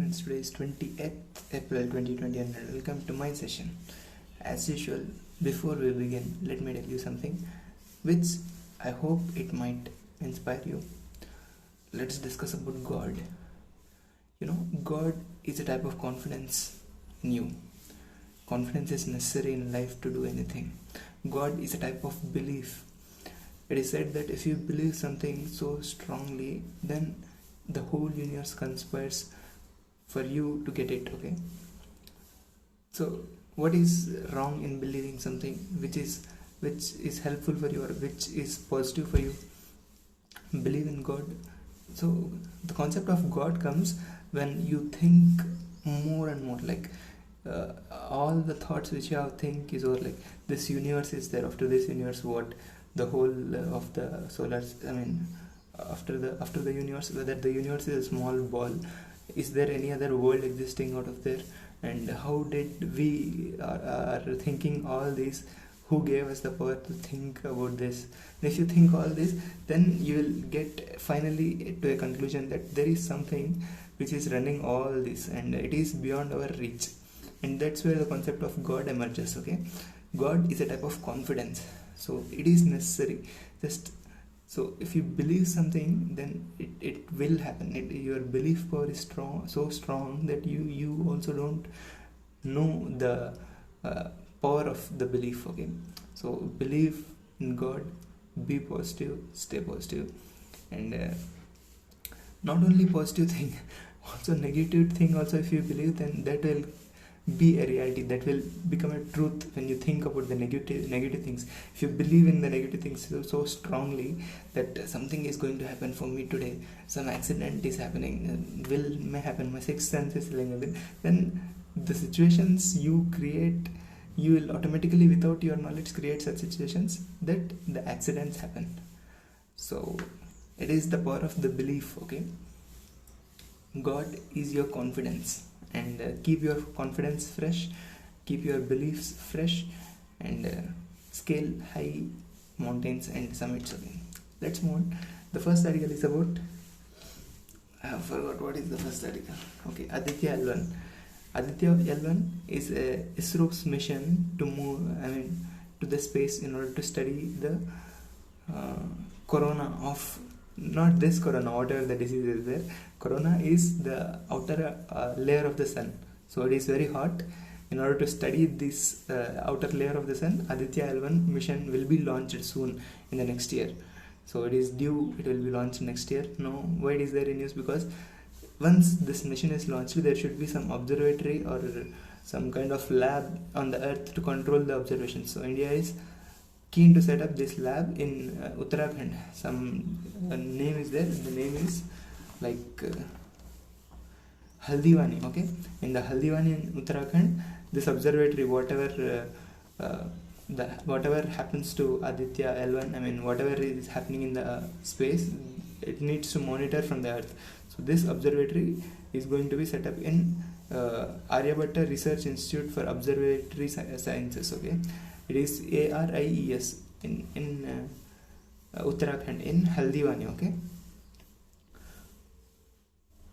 friends, today is 28th April 2020 and welcome to my session. As usual, before we begin, let me tell you something which I hope it might inspire you. Let's discuss about God. God is a type of confidence in you. Confidence is necessary in life to do anything. God is a type of belief. It is said that if you believe something so strongly, then the whole universe conspires for you to get it. Okay, so what is wrong in believing something which is helpful for you or which is positive for you? Believe in God. So the concept of God comes when you think more and more, like all the thoughts which you have think is over, like this universe is there. After this universe, what the whole of the solar, after the universe, whether the universe is a small ball, is there any other world existing out of there, and how did we are thinking all this? Who gave us the power to think about this? If you think all this, then you will get finally to a conclusion that there is something which is running all this and it is beyond our reach, and that's where the concept of God emerges. Okay, God is a type of confidence, so it is necessary. So if you believe something, then it will happen. Your belief power is so strong that you also don't know the power of the belief. Okay, so believe in God, be positive, stay positive, and not only positive thing, also negative thing also. If you believe, then that will be a reality, that will become a truth when you think about the negative things. If you believe in the negative things so strongly that something is going to happen for me today, some accident is happening, may happen, my sixth sense is telling me, then the situations you create, you will automatically without your knowledge create such situations that the accidents happen. So it is the power of the belief. Okay, God is your confidence, and keep your confidence fresh, keep your beliefs fresh, and scale high mountains and summits. Okay, let's move on. The first article is about, I have forgot what is the first article. Okay, Aditya L1. Aditya L1 is ISRO's mission to move to the space in order to study the corona of, not this corona, whatever the disease is there. Corona is the outer layer of the sun, so it is very hot. In order to study this outer layer of the sun, Aditya L1 mission will be launched soon in the next year. So it is due, it will be launched next year. Now why it is there in news? Because once this mission is launched, there should be some observatory or some kind of lab on the earth to control the observations. So India is keen to set up this lab in Uttarakhand. Some name is there. The name is like Haldiwani. Okay, in the Haldiwani in Uttarakhand, this observatory, whatever happens to Aditya L1, whatever is happening in the space, it needs to monitor from the earth. So this observatory is going to be set up in Aryabhatta Research Institute for Observatory Sciences. Okay, it is ARIES in Uttarakhand in Haldiwani. Okay,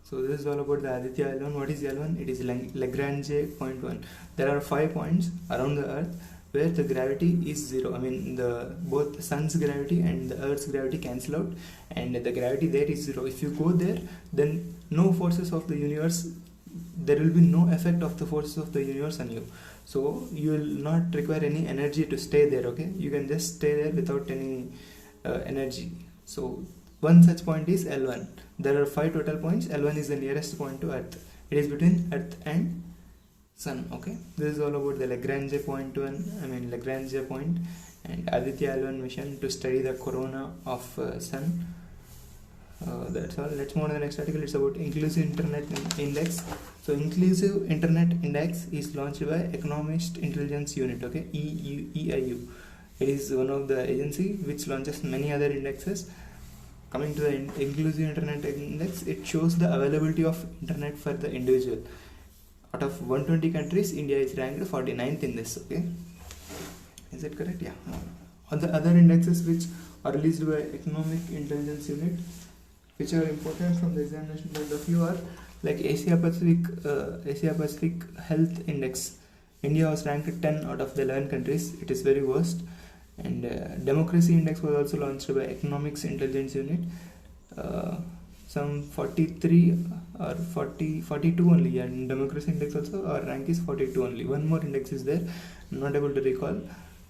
so this is all about the Aditya L1. What is L1? It is Lagrange point 1. There are 5 points around the earth where the gravity is zero. Both the sun's gravity and the earth's gravity cancel out, and the gravity there is zero. If you go there, then no forces of the universe, there will be no effect of the forces of the universe on you. So you will not require any energy to stay there. Okay, you can just stay there without any energy. So one such point is L1. There are 5 total points. L1 is the nearest point to earth. It is between earth and sun. Okay, this is all about the Lagrange point 1, Lagrange point, and Aditya L1 mission to study the corona of sun. That's all. Let's move on to the next article. It's about Inclusive Internet Index. So Inclusive Internet Index is launched by Economist Intelligence Unit. Okay, EIU. It is one of the agency which launches many other indexes. Coming to the Inclusive Internet Index, it shows the availability of internet for the individual. Out of 120 countries, India is ranked 49th in this. Okay, is it correct? Yeah. On the other indexes which are released by Economic Intelligence Unit, which are important from the examination point of view are like Asia Pacific Health Index. India was ranked 10 out of the 11 countries. It is very worst. And Democracy Index was also launched by Economics Intelligence Unit. Some 43 or 42 only, and Democracy Index also our rank is 42 only. One more index is there, I'm not able to recall.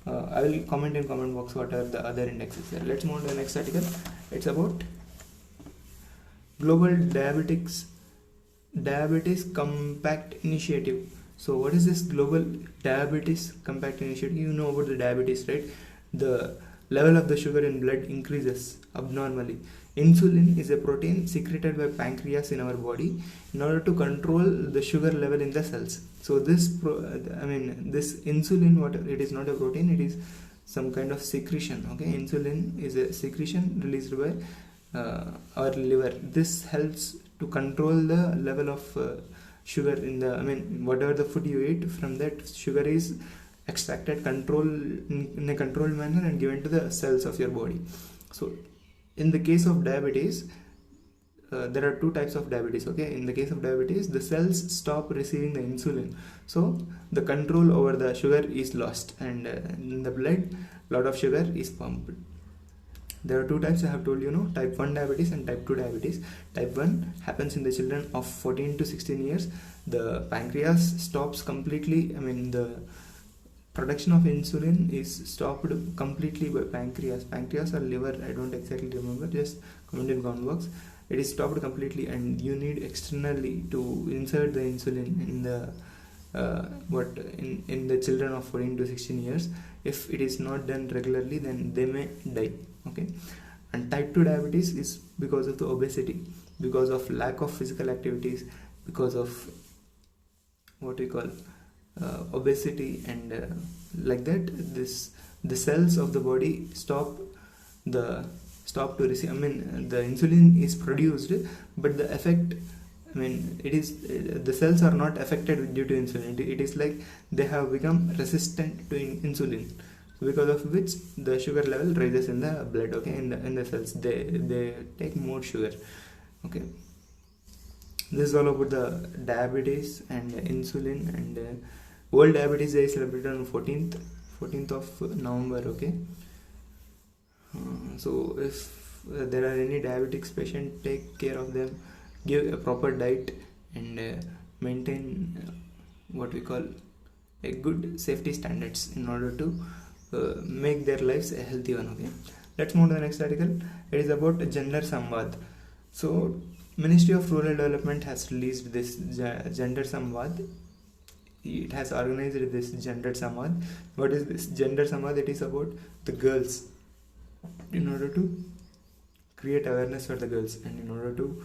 I will comment in comment box what are the other indexes there. Let's move on to the next article. It's about Global Diabetes Compact Initiative. So what is this Global Diabetes Compact Initiative? You know about the diabetes, right? The level of the sugar in blood increases abnormally. Insulin is a protein secreted by pancreas in our body in order to control the sugar level in the cells. So this insulin, what it is, not a protein, it is some kind of secretion. Okay, insulin is a secretion released by our liver. This helps to control the level of sugar in the, whatever the food you eat, from that sugar is extracted, in a controlled manner and given to the cells of your body. So in the case of diabetes, there are two types of diabetes. Okay, in the case of diabetes, the cells stop receiving the insulin, so the control over the sugar is lost, and in the blood lot of sugar is pumped. There are two types I have told you, type 1 diabetes and type 2 diabetes. Type 1 happens in the children of 14 to 16 years. The pancreas stops completely, the production of insulin is stopped completely by pancreas or liver, I don't exactly remember, just comment in comment box. It is stopped completely, and you need externally to insert the insulin in the in the children of 14 to 16 years. If it is not done regularly, then they may die. Okay, and type 2 diabetes is because of the obesity, because of lack of physical activities, because of what we call obesity, and like that the cells of the body stop to receive, the insulin is produced, but the effect, it is the cells are not affected due to insulin. It is like they have become resistant to insulin, because of which the sugar level rises in the blood. Okay, in the cells, they take more sugar. Okay, this is all about the diabetes and insulin. And World Diabetes Day is celebrated on 14th of November. Okay, so if there are any diabetics patient, take care of them, give a proper diet, and maintain what we call a good safety standards in order to make their lives a healthy one. Okay, let's move to the next article. It is about Gender Samvad. So Ministry of Rural Development has released this Gender Samvad. It has organized this Gender Samvad. What is this Gender Samvad? It is about the girls, in order to create awareness for the girls, and in order to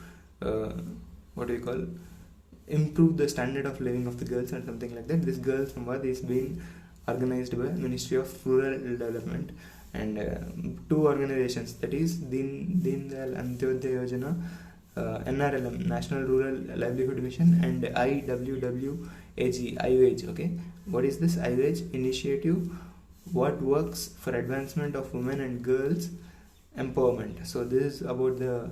improve the standard of living of the girls, and something like that. This Girl Samvad is being organized by Ministry of Rural Development, and two organizations, that is Deen Dayal Antyodaya Yojana, NRLM, National Rural Livelihood Mission, and IWWAG. Okay, what is this IWAG initiative? What works for advancement of women and girls empowerment. So this is about the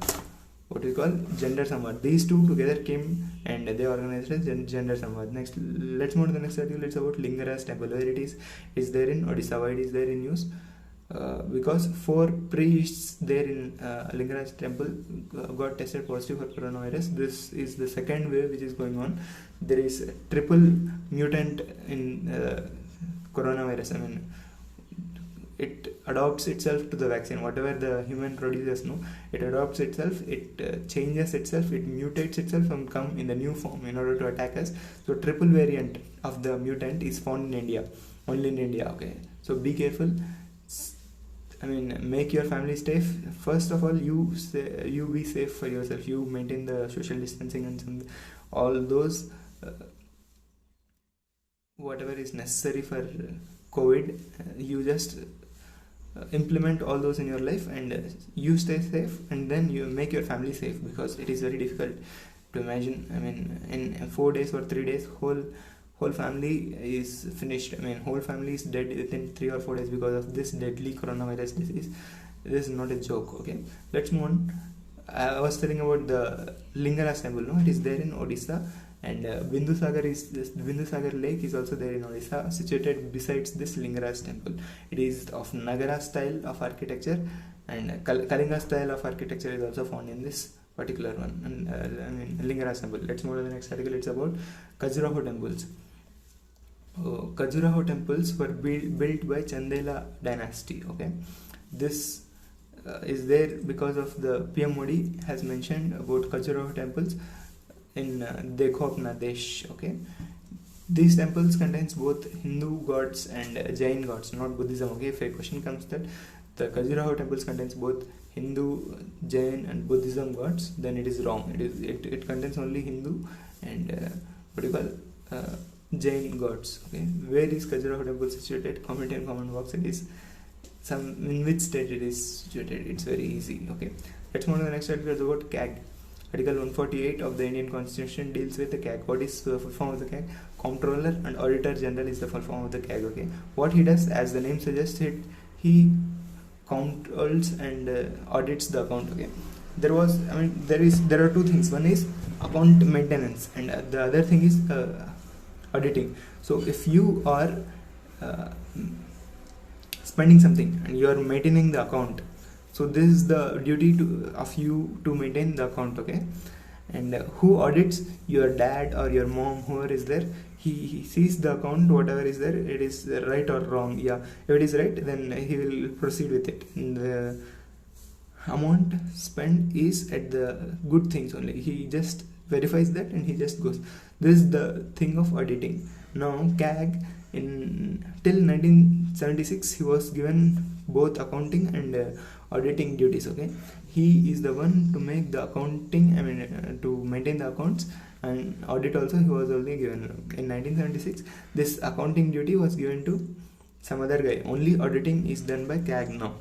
what we call Gender Samvad. These two together came and they organized as Gender Samvad. Next, let's move to the next article. It's about Lingaraj temple. Where it is there in Odisha. Why it is there in news? Because 4 priests there in Lingaraj temple got tested positive for coronavirus. This is the second wave which is going on. There is a triple mutant in coronavirus. It adopts itself to the vaccine. Whatever the human produces, it adopts itself, it changes itself, it mutates itself and come in the new form in order to attack us. So triple variant of the mutant is found in India, only in India. Okay, so be careful. Make your family safe. First of all, you be safe for yourself. You maintain the social distancing and all those whatever is necessary for COVID. You just implement all those in your life, and you stay safe, and then you make your family safe, because it is very difficult to imagine. In 4 days or 3 days, whole family is finished. Whole family is dead within 3 or 4 days because of this deadly coronavirus disease. This is not a joke. Okay, let's move on. I was telling about the Lingaras temple. No, it is there in Odisha, and Bindusagar Lake is also there in Odisha, situated besides this Lingaras temple. It is of Nagara style of architecture, and Kalinga style of architecture is also found in this particular one. And Lingaras temple. Let's move to the next article. It's about Khajuraho temples. Khajuraho temples were built by Chandela dynasty. Okay, this is there because of the PM Modi has mentioned about Khajuraho temples in Dekho Apna Desh. Okay, these temples contains both Hindu gods and Jain gods, not Buddhism. Okay, if a question comes that the Khajuraho temples contains both Hindu, Jain and Buddhism gods, then it is wrong. It contains only Hindu and what do you call Jain gods. Okay, where is Khajuraho temple situated? Comment in comment box. It is in which state it is situated. It's very easy. Okay, let's move to the next article about CAG. Article 148 of the Indian Constitution deals with the CAG. What is the full form of the CAG? Comptroller and Auditor General is the full form of the CAG. Okay, what he does, as the name suggests, he controls and audits the account. Okay, there are two things. One is account maintenance, and the other thing is auditing. So if you are spending something and you are maintaining the account, so this is the duty of you to maintain the account. Okay, and who audits? Your dad or your mom, whoever is there, he sees the account, whatever is there, it is right or wrong. Yeah, if it is right, then he will proceed with it. And the amount spent is at the good things only. He just verifies that and he just goes. This is the thing of auditing. Now CAG, till 1976 he was given both accounting and auditing duties. Okay, he is the one to make the accounting, to maintain the accounts, and audit also he was only given. In 1976 this accounting duty was given to some other guy. Only auditing is done by CAG now.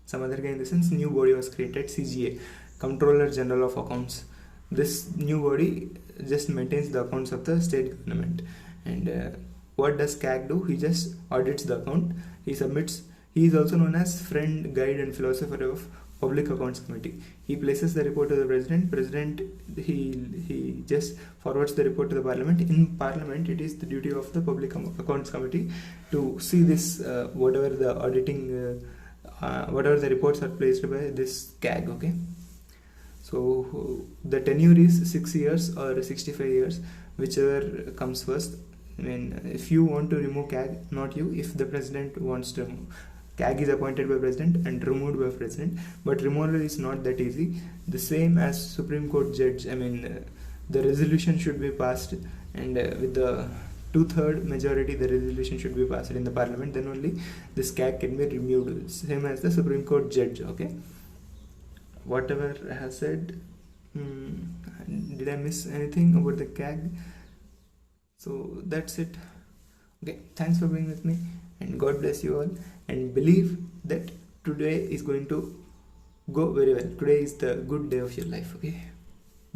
Some other guy in the sense, new body was created, CGA, Comptroller General of Accounts. This new body just maintains the accounts of the state government. And what does CAG do? He just audits the account. He submits. He is also known as friend, guide and philosopher of Public Accounts Committee. He places the report to the president. He just forwards the report to the parliament. In parliament, it is the duty of the Public Accounts Committee to see this whatever the auditing whatever the reports are placed by this CAG. Okay, so the tenure is 6 years or 65 years, whichever comes first. If you want to remove CAG, not you, if the president wants to remove. CAG is appointed by president and removed by president, but removal is not that easy. The same as Supreme Court judge. The resolution should be passed, and with the 2/3 majority the resolution should be passed in the parliament, then only this CAG can be removed, same as the Supreme Court judge. Okay, whatever I have said, did I miss anything about the CAG? So that's it. Okay, thanks for being with me, and God bless you all, and believe that today is going to go very well. Today is the good day of your life. Okay,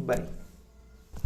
bye.